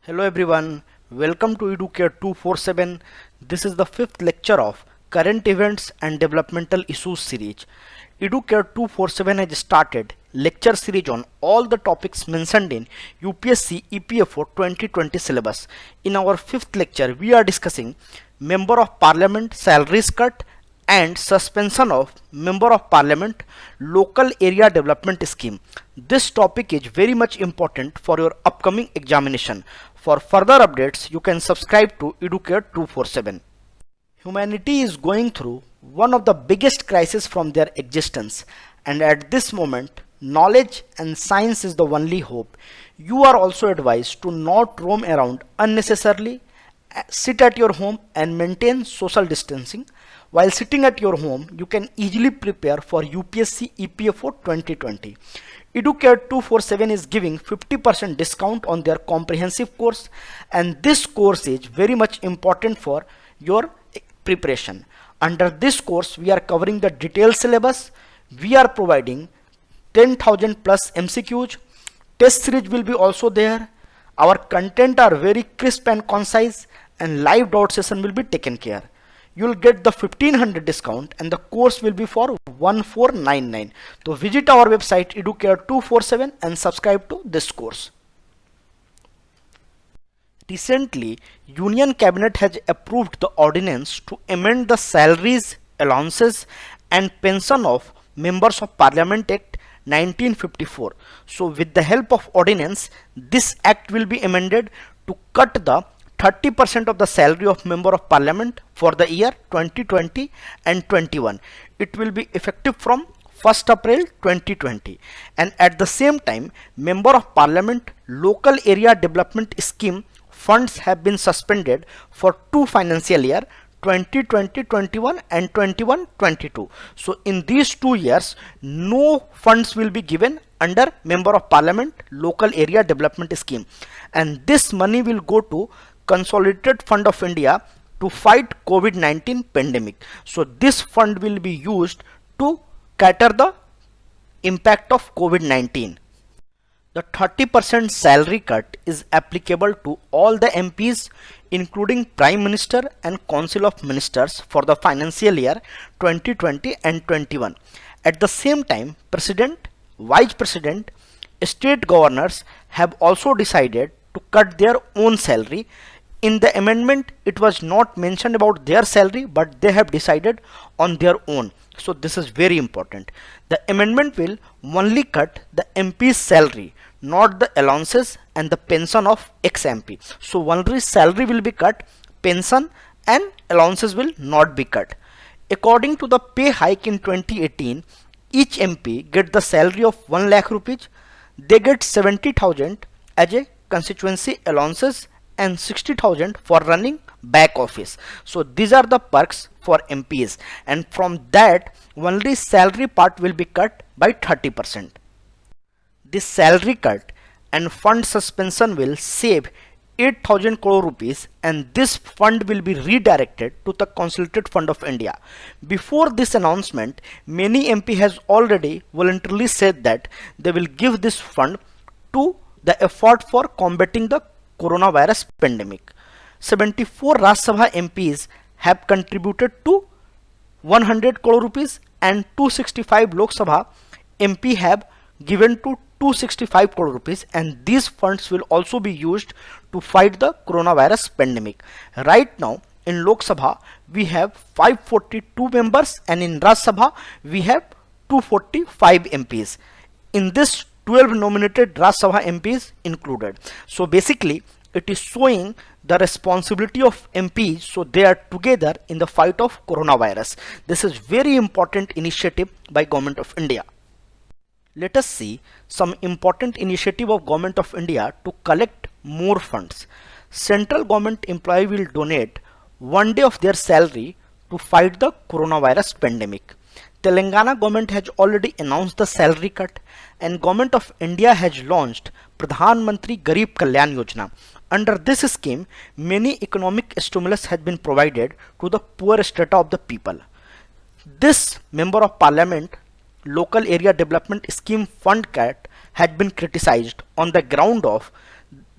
Hello everyone, welcome to Educare 247. This is the fifth lecture of Current Events and Developmental Issues series. Educare 247 has started lecture series on all the topics mentioned in UPSC EPFO 2020 syllabus. In our fifth lecture, we are discussing Member of Parliament salaries cut and suspension of Member of Parliament local area development scheme. This topic is very much important for your upcoming examination. For further updates, you can subscribe to Educare 247. Humanity is going through one of the biggest crises from their existence, and at this moment, knowledge and science is the only hope. You are also advised to not roam around unnecessarily, sit at your home and maintain social distancing. While sitting at your home, you can easily prepare for UPSC EPFO 2020. Educare 247 is giving 50% discount on their comprehensive course, and this course is very much important for your preparation. Under this course, we are covering the detailed syllabus. We are providing 10,000 plus MCQs. Test series will be also there. Our content are very crisp and concise, and live doubt session will be taken care. You will get the 1500 discount and the course will be for 1499. So visit our website Educare 247 and subscribe to this course. Recently, Union Cabinet has approved the ordinance to amend the salaries, allowances and pension of Members of Parliament Act 1954. So with the help of ordinance, this act will be amended to cut the 30% of the salary of Member of Parliament for the year 2020 and 21. It will be effective from 1st April 2020, and at the same time Member of Parliament local area development scheme funds have been suspended for 2 financial year 2020-21 and 21-22. So in these 2 years no funds will be given under Member of Parliament local area development scheme, and this money will go to Consolidated Fund of India to fight COVID-19 pandemic. So this fund will be used to cater the impact of COVID-19. The 30% salary cut is applicable to all the MPs including Prime Minister and Council of Ministers for the financial year 2020 and 21. At the same time, President, Vice President, State Governors have also decided to cut their own salary. In the amendment, it was not mentioned about their salary, but they have decided on their own. So this is very important. The amendment will only cut the MP's salary, not the allowances and the pension of ex-MP. So only salary will be cut, pension and allowances will not be cut. According to the pay hike in 2018, each MP get the salary of 1 lakh rupees. They get 70,000 as a constituency allowances and 60,000 for running back office. So these are the perks for MPs, and from that only salary part will be cut by 30%. This salary cut and fund suspension will save 8,000 crore rupees, and this fund will be redirected to the Consolidated Fund of India. Before this announcement, many MP has already voluntarily said that they will give this fund to the effort for combating the coronavirus pandemic. 74 Rajya Sabha MPs have contributed to 100 crore rupees, and 265 Lok Sabha MP have given to 265 crore rupees, and these funds will also be used to fight the coronavirus pandemic. Right now in Lok Sabha we have 542 members, and in Rajya Sabha we have 245 MPs. In this 12 nominated Rajya Sabha MPs included. So basically it is showing the responsibility of MPs, so they are together in the fight of coronavirus. This is very important initiative by Government of India. Let us see some important initiative of Government of India to collect more funds. Central government employee will donate 1 day of their salary to fight the coronavirus pandemic. Telangana government has already announced the salary cut, and Government of India has launched Pradhan Mantri Garib Kalyan Yojana. Under this scheme, many economic stimulus has been provided to the poor strata of the people. This Member of Parliament local area development scheme fund cut had been criticized on the ground of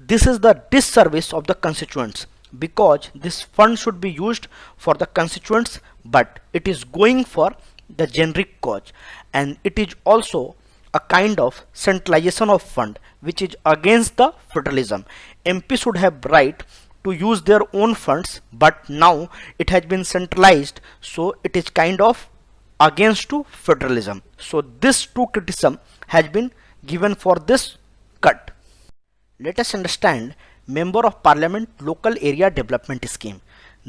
this is the disservice of the constituents, because this fund should be used for the constituents, but it is going for the generic cause, and it is also a kind of centralization of fund which is against the federalism. MP should have right to use their own funds, but now it has been centralized, so it is kind of against to federalism. So this two criticism has been given for this cut. Let us understand Member of Parliament Local Area Development Scheme.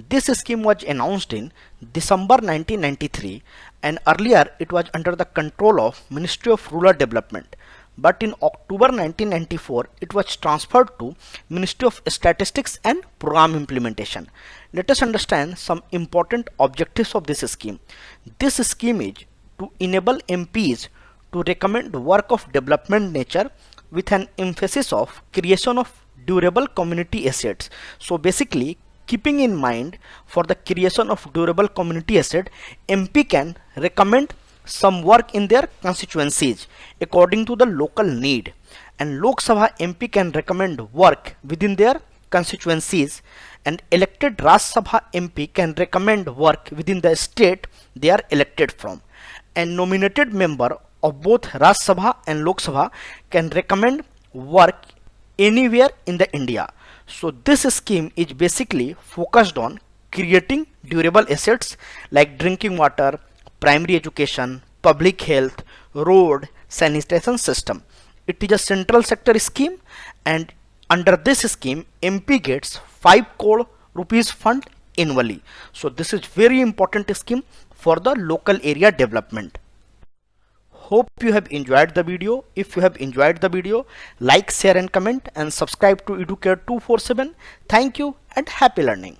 This scheme was announced in December 1993, and earlier it was under the control of Ministry of Rural Development. But in October 1994, it was transferred to Ministry of Statistics and Program Implementation. Let us understand some important objectives of this scheme. This scheme is to enable MPs to recommend work of development nature with an emphasis of creation of durable community assets. So basically, keeping in mind for the creation of durable community asset, MP can recommend some work in their constituencies according to the local need, and Lok Sabha MP can recommend work within their constituencies, and elected Raj Sabha MP can recommend work within the state they are elected from, and nominated member of both Raj Sabha and Lok Sabha can recommend work anywhere in the India. So this scheme is basically focused on creating durable assets like drinking water, primary education, public health, road, sanitation system. It is a central sector scheme, and under this scheme MP gets 5 crore rupees fund annually. So this is very important scheme for the local area development. Hope you have enjoyed the video. If you have enjoyed the video, like, share and comment, and subscribe to Educare 247. Thank you and happy learning.